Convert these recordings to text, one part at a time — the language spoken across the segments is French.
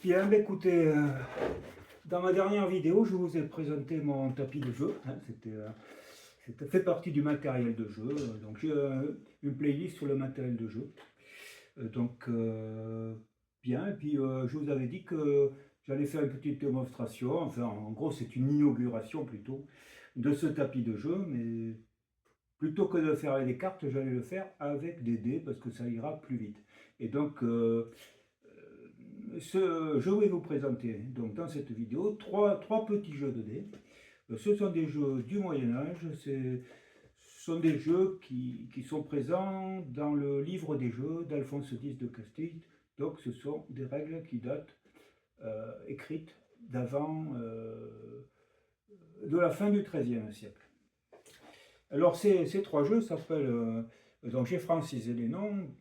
Bien, bah, écoutez, dans ma dernière vidéo, je vous ai présenté mon tapis de jeu, hein, c'était fait partie du matériel de jeu. Donc j'ai une playlist sur le matériel de jeu. Donc bien, et puis je vous avais dit que j'allais faire une petite démonstration, enfin en gros c'est une inauguration plutôt, de ce tapis de jeu, mais plutôt que de faire avec des cartes, j'allais le faire avec des dés parce que ça ira plus vite. Et donc je vais vous présenter donc dans cette vidéo trois petits jeux de dés. Ce sont des jeux du Moyen-Âge, ce sont des jeux qui sont présents dans le livre des jeux d'Alphonse X de Castille. Donc ce sont des règles qui datent écrites d'avant, de la fin du XIIIe siècle. Alors ces trois jeux s'appellent, donc j'ai francisé les noms,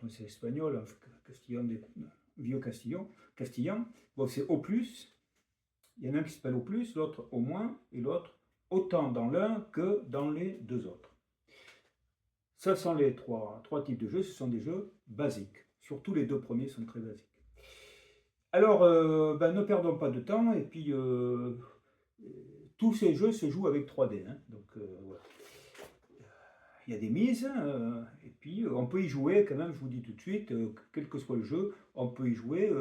c'est espagnol, castillan, vieux castillan. Bon, c'est au plus, il y en a un qui s'appelle au plus, l'autre au moins, et l'autre autant dans l'un que dans les deux autres. Ce sont les trois types de jeux, ce sont des jeux basiques. Surtout les deux premiers sont très basiques. Alors, ne perdons pas de temps, et puis tous ces jeux se jouent avec 3D. Hein, donc voilà. Il y a des mises, et puis on peut y jouer quand même, je vous dis tout de suite, quel que soit le jeu, on peut y jouer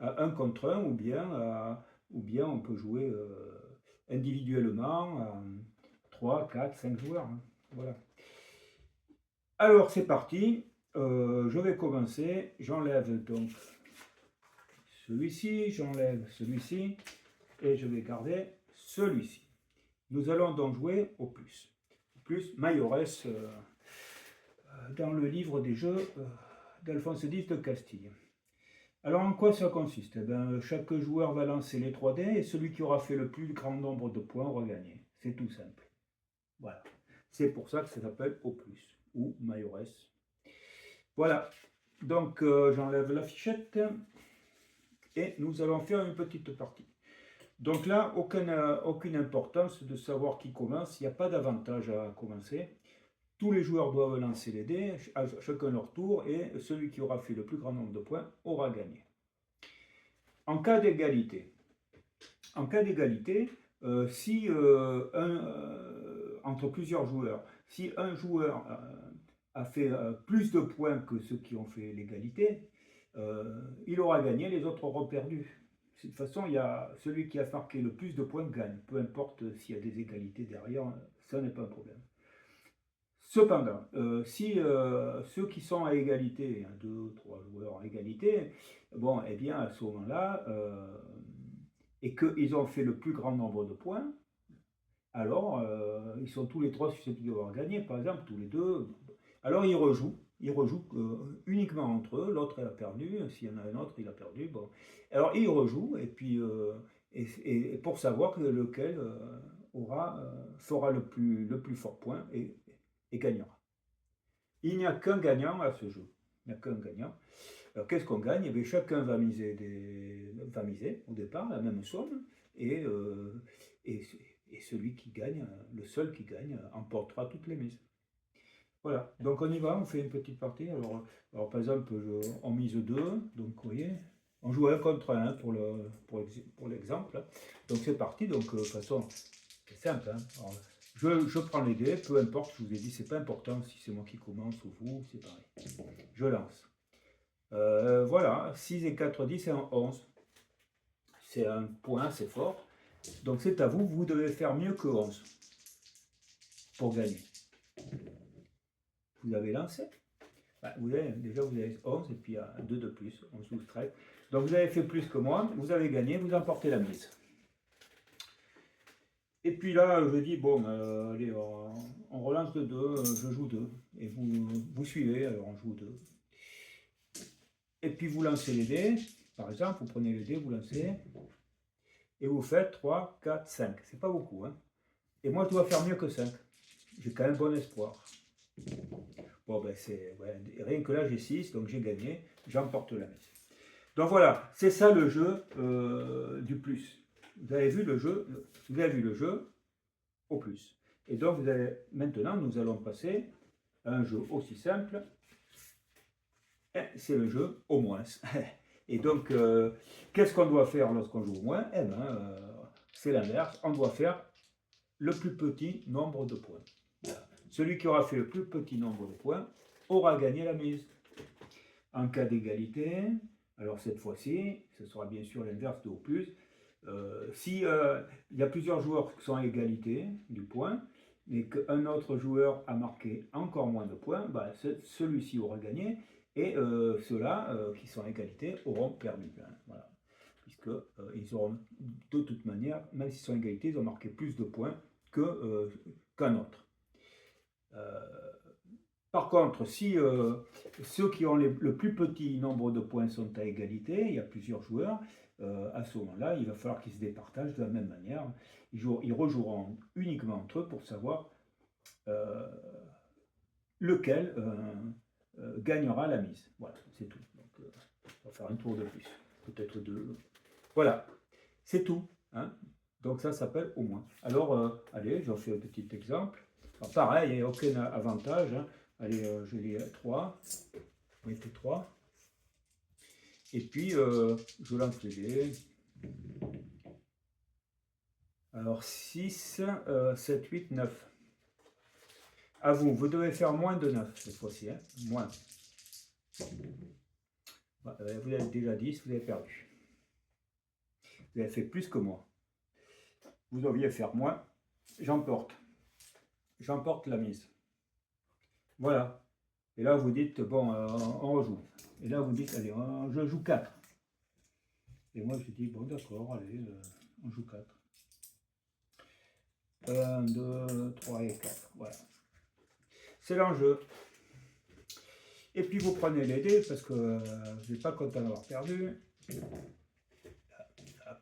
à 1 contre 1 ou bien on peut jouer individuellement à 3, 4, 5 joueurs. Hein, voilà. Alors c'est parti, je vais commencer, j'enlève donc celui-ci, j'enlève celui-ci et je vais garder celui-ci. Nous allons donc jouer au plus. Plus Mayorès dans le livre des jeux d'Alphonse X de Castille. Alors en quoi ça consiste? Eh bien, chaque joueur va lancer les 3 dés et celui qui aura fait le plus grand nombre de points aura gagné. C'est tout simple. Voilà. C'est pour ça que ça s'appelle au plus ou Mayorès. Voilà. Donc j'enlève la fichette et nous allons faire une petite partie. Donc là, aucune importance de savoir qui commence, il n'y a pas d'avantage à commencer. Tous les joueurs doivent lancer les dés, chacun leur tour, et celui qui aura fait le plus grand nombre de points aura gagné. En cas d'égalité, si entre plusieurs joueurs, si un joueur a fait plus de points que ceux qui ont fait l'égalité, il aura gagné, les autres auront perdu. De toute façon, il y a celui qui a marqué le plus de points gagne. Peu importe s'il y a des égalités derrière, ça n'est pas un problème. Cependant, si ceux qui sont à égalité, 2, 3 joueurs à égalité, bon, eh bien à ce moment-là, et qu'ils ont fait le plus grand nombre de points, alors ils sont tous les trois susceptibles d'avoir gagné, par exemple, tous les deux. Alors ils rejouent uniquement entre eux, l'autre a perdu, s'il y en a un autre, il a perdu. Bon. Alors ils rejouent, et puis et pour savoir lequel fera le plus fort point et gagnera. Il n'y a qu'un gagnant à ce jeu. Il n'y a qu'un gagnant. Alors qu'est-ce qu'on gagne? Eh bien, chacun va miser au départ la même somme et celui qui gagne, le seul qui gagne, emportera toutes les mises. Voilà, donc on y va, on fait une petite partie. Alors par exemple, on mise 2, donc vous voyez, on joue 1 contre 1 pour l'exemple. Donc c'est parti, donc de toute façon, c'est simple. Hein. Alors, je prends les dés, peu importe, je vous ai dit, c'est pas important si c'est moi qui commence ou vous, c'est pareil. Je lance. Voilà, 6 et 4, 10 et 11. C'est un point, c'est fort. Donc c'est à vous, vous devez faire mieux que 11 pour gagner. Vous avez lancé. Déjà vous avez 11 et puis il y a 2 de plus, 11, 12, 13. Donc vous avez fait plus que moi, vous avez gagné, vous emportez la mise. Et puis là, je dis, bon, allez, on relance de 2, je joue 2. Et vous suivez, alors on joue 2. Et puis vous lancez les dés, par exemple, vous prenez les dés, vous lancez, et vous faites 3, 4, 5. C'est pas beaucoup, hein. Et moi, je dois faire mieux que 5. J'ai quand même bon espoir. Bon, ben rien que là, j'ai 6, donc j'ai gagné, j'emporte la mise. Donc voilà, c'est ça le jeu du plus. Vous avez vu le jeu au plus. Et donc, maintenant, nous allons passer à un jeu aussi simple. C'est le jeu au moins. Et donc, qu'est-ce qu'on doit faire lorsqu'on joue au moins? Eh bien, c'est l'inverse. On doit faire le plus petit nombre de points. Voilà. Celui qui aura fait le plus petit nombre de points aura gagné la mise. En cas d'égalité, alors cette fois-ci, ce sera bien sûr l'inverse de au plus. Si il y a plusieurs joueurs qui sont à égalité du point, mais qu'un autre joueur a marqué encore moins de points, bah, celui-ci aura gagné et ceux-là qui sont à égalité auront perdu. Hein, voilà. Puisque ils auront de toute manière, même s'ils sont à égalité, ils ont marqué plus de points qu'un autre. Par contre, si ceux qui ont le plus petit nombre de points sont à égalité, il y a plusieurs joueurs, à ce moment-là, il va falloir qu'ils se départagent de la même manière. Ils rejoueront uniquement entre eux pour savoir lequel gagnera la mise. Voilà, c'est tout. Donc, on va faire un tour de plus, peut-être deux. Voilà, c'est tout. Hein. Donc ça s'appelle au moins. Alors, allez, j'en fais un petit exemple. Alors, pareil, il n'y a aucun avantage. Hein. Allez, je lis 3. Oui, c'est 3. Et puis, je lance les dés. Alors, 6, 7, 8, 9. À vous, vous devez faire moins de 9 cette fois-ci. Hein. Moins. Vous avez déjà 10, vous avez perdu. Vous avez fait plus que moi. Vous deviez faire moins. J'emporte. J'emporte la mise. Voilà. Et là, vous dites, bon, on rejoue. Et là, vous dites, allez, je joue 4. Et moi, je dis, bon, d'accord, allez, on joue 4. 1, 2, 3 et 4. Voilà. C'est l'enjeu. Et puis, vous prenez les dés, parce que je n'ai pas content d'avoir perdu.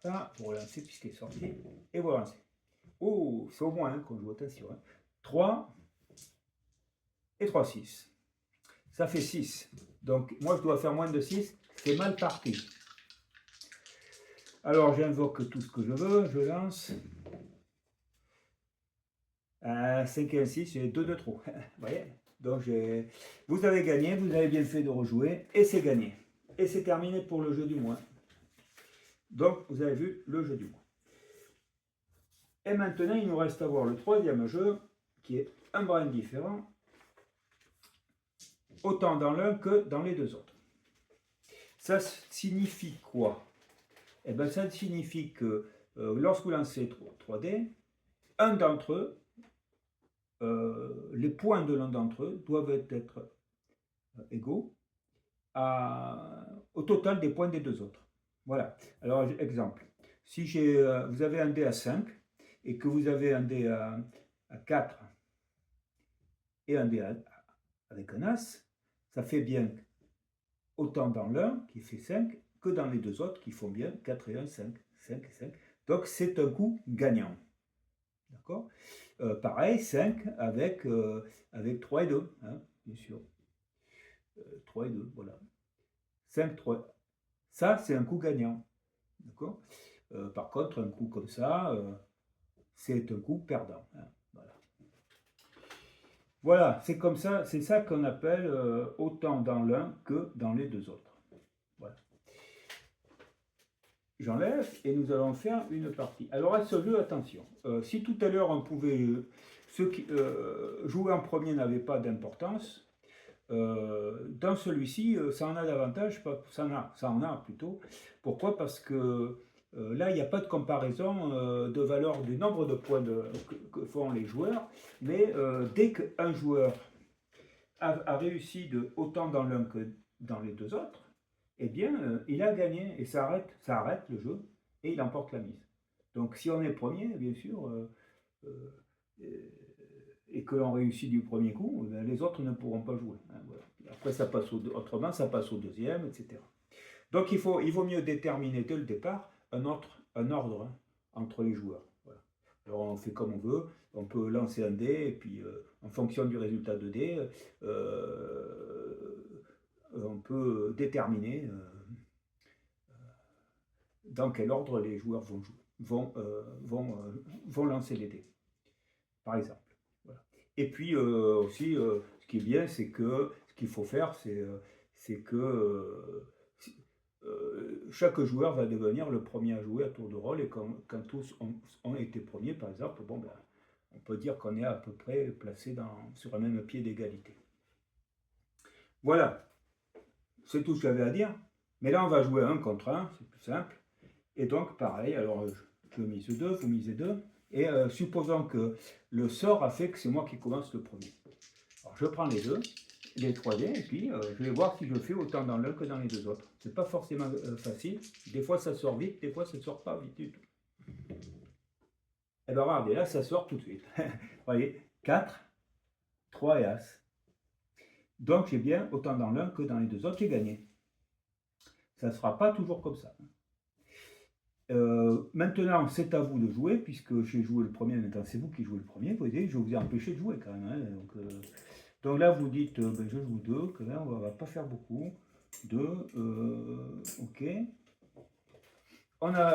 Là, vous relancez, puisqu'il est sorti. Et vous relancez. Oh, c'est au moins hein, qu'on joue, attention. Hein. 3 et 3, 6. Ça fait 6. Donc, moi, je dois faire moins de 6. C'est mal parti. Alors, j'invoque tout ce que je veux. Je lance. 5 et 1, 6, j'ai 2 de trop. Vous voyez? Donc, vous avez gagné. Vous avez bien fait de rejouer. Et c'est gagné. Et c'est terminé pour le jeu du mois. Donc, vous avez vu le jeu du mois. Et maintenant, il nous reste à voir le troisième jeu, qui est un brin différent, autant dans l'un que dans les deux autres. Ça signifie quoi? Eh bien, ça signifie que lorsque vous lancez 3 dés, un d'entre eux, les points de l'un d'entre eux doivent être égaux au total des points des deux autres. Voilà. Alors, exemple, si vous avez un dé à 5 et que vous avez un dé à 4 et un dé avec un as, ça fait bien autant dans l'un qui fait 5 que dans les deux autres qui font bien 4 et 1, 5, 5 et 5. Donc c'est un coup gagnant. D'accord? Pareil, 5 avec 3 et 2, hein, bien sûr. 3 et 2, voilà. 5, 3. Ça, c'est un coup gagnant. D'accord? Par contre, un coup comme ça, c'est un coup perdant. Hein, voilà. Voilà, c'est comme ça, c'est ça qu'on appelle autant dans l'un que dans les deux autres. Voilà. J'enlève et nous allons faire une partie. Alors à ce jeu, attention, si tout à l'heure on pouvait, ceux qui jouer en premier n'avaient pas d'importance, dans celui-ci, ça en a davantage, ça en a plutôt. Pourquoi? Parce que là, il n'y a pas de comparaison de valeur du nombre de points que font les joueurs, mais dès qu'un joueur a réussi autant dans l'un que dans les deux autres, eh bien, il a gagné et ça arrête le jeu et il emporte la mise. Donc, si on est premier, bien sûr, et que l'on réussit du premier coup, les autres ne pourront pas jouer. Hein, voilà. Après, ça passe autrement, ça passe au deuxième, etc. Donc, il vaut mieux déterminer dès le départ un ordre hein, entre les joueurs. Voilà. Alors, on fait comme on veut. On peut lancer un dé et puis, en fonction du résultat de dé, on peut déterminer dans quel ordre les joueurs vont lancer les dés, par exemple. Voilà. Et puis aussi, ce qui est bien, c'est que ce qu'il faut faire, c'est que chaque joueur va devenir le premier à jouer à tour de rôle, et quand tous ont été premiers, par exemple, bon, ben, on peut dire qu'on est à peu près placé sur un même pied d'égalité. Voilà, c'est tout ce que j'avais à dire. Mais là, on va jouer 1 contre 1, c'est plus simple. Et donc, pareil, alors je mise 2, vous misez 2. Et supposons que le sort a fait que c'est moi qui commence le premier. Alors, je prends les 3 dés, et puis je vais voir si je fais autant dans l'un que dans les deux autres. C'est pas forcément facile. Des fois, ça sort vite, des fois, ça ne sort pas vite du tout. Et bien, regardez, là, ça sort tout de suite. Vous voyez, 4, 3 et As. Donc, j'ai bien autant dans l'un que dans les deux autres, j'ai gagné. Ça ne sera pas toujours comme ça. Maintenant, c'est à vous de jouer, puisque j'ai joué le premier, maintenant c'est vous qui jouez le premier. Vous voyez, je vous ai empêché de jouer quand même. Hein, donc là, vous dites, ben, je joue 2, quand même, on ne va pas faire beaucoup. 2, ok.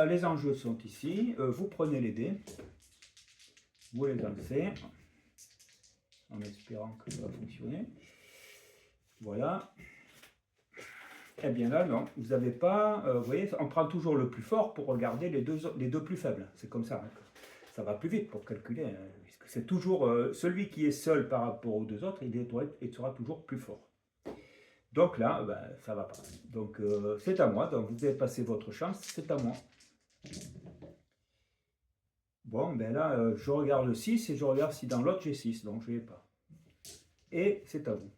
Les enjeux sont ici. Vous prenez les dés, vous les lancez, en espérant que ça va fonctionner. Voilà. Eh bien là, non, vous n'avez pas, vous voyez, on prend toujours le plus fort pour regarder les deux plus faibles. C'est comme ça, hein, ça va plus vite pour calculer, hein, puisque c'est toujours celui qui est seul par rapport aux deux autres, il sera toujours plus fort. Donc là, ben, ça va pas. Donc c'est à moi, donc vous avez passé votre chance, c'est à moi. Bon, ben là, je regarde le 6 et je regarde si dans l'autre j'ai 6, donc je n'ai pas. Et c'est à vous.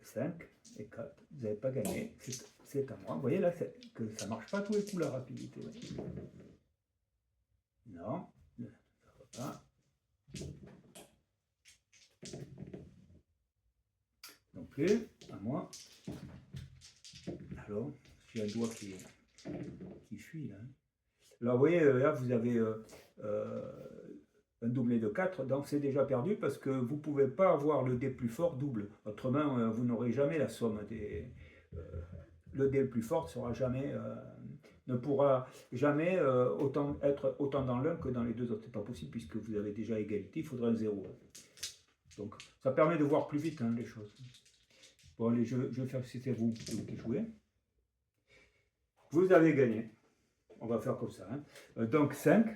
5 et 4, vous n'avez pas gagné, c'est à moi. Vous voyez là que ça ne marche pas tous les coups la rapidité. Ouais. Non, ça va pas. Non plus, à moi. Alors, j'ai un doigt qui fuit là. Alors vous voyez, là vous avez un doublé de 4, donc c'est déjà perdu parce que vous ne pouvez pas avoir le dé plus fort double. Autrement, vous n'aurez jamais la somme des... le dé le plus fort sera jamais, ne pourra jamais être autant dans l'un que dans les deux autres. C'est pas possible puisque vous avez déjà égalité, il faudra un 0. Donc ça permet de voir plus vite hein, les choses. Bon allez, je vais faire si c'est vous qui jouez. Vous avez gagné. On va faire comme ça. Hein. Donc 5,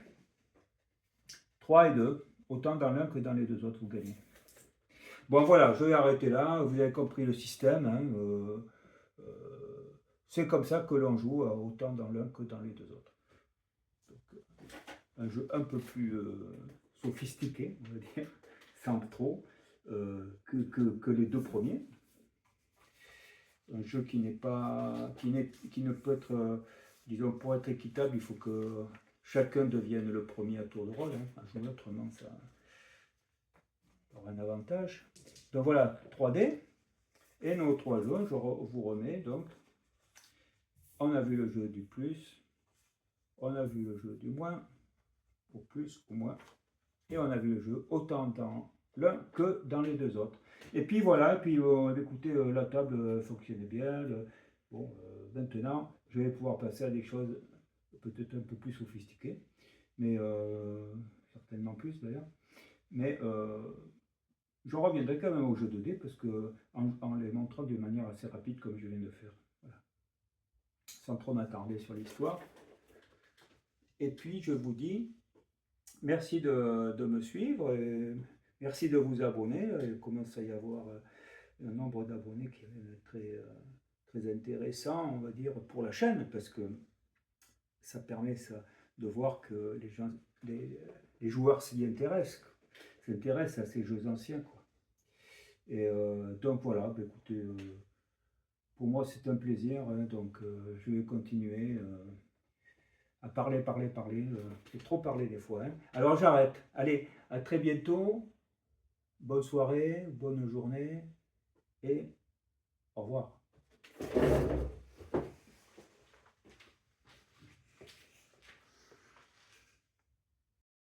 3 et 2, autant dans l'un que dans les deux autres, vous gagnez. Bon voilà, je vais arrêter là, vous avez compris le système. Hein, c'est comme ça que l'on joue, autant dans l'un que dans les deux autres. Donc, un jeu un peu plus sophistiqué, on va dire, sans trop, que les deux premiers. Un jeu qui ne peut être, disons, pour être équitable, il faut que chacun devienne le premier à tour de rôle. Hein. Jouer autrement, ça aura un avantage. Donc voilà, 3D. Et nos 3 jeux, je vous remets donc. On a vu le jeu du plus, on a vu le jeu du moins, au plus, au moins, et on a vu le jeu autant dans l'un que dans les deux autres. Et puis voilà, et puis écoutez, la table fonctionnait bien. Bon, maintenant, je vais pouvoir passer à des choses peut-être un peu plus sophistiquées, mais certainement plus d'ailleurs. Mais je reviendrai quand même au jeu de dés parce que en les montrant d'une manière assez rapide comme je viens de faire. Voilà. Sans trop m'attarder sur l'histoire. Et puis je vous dis merci de me suivre, et merci de vous abonner. Il commence à y avoir un nombre d'abonnés qui est très, très intéressant, on va dire, pour la chaîne, parce que ça permet de voir que les joueurs s'y s'intéressent à ces jeux anciens. Quoi. Et donc voilà, bah, écoutez, pour moi c'est un plaisir, hein, donc je vais continuer à parler. J'ai trop parlé des fois. Hein. Alors j'arrête. Allez, à très bientôt. Bonne soirée, bonne journée et au revoir.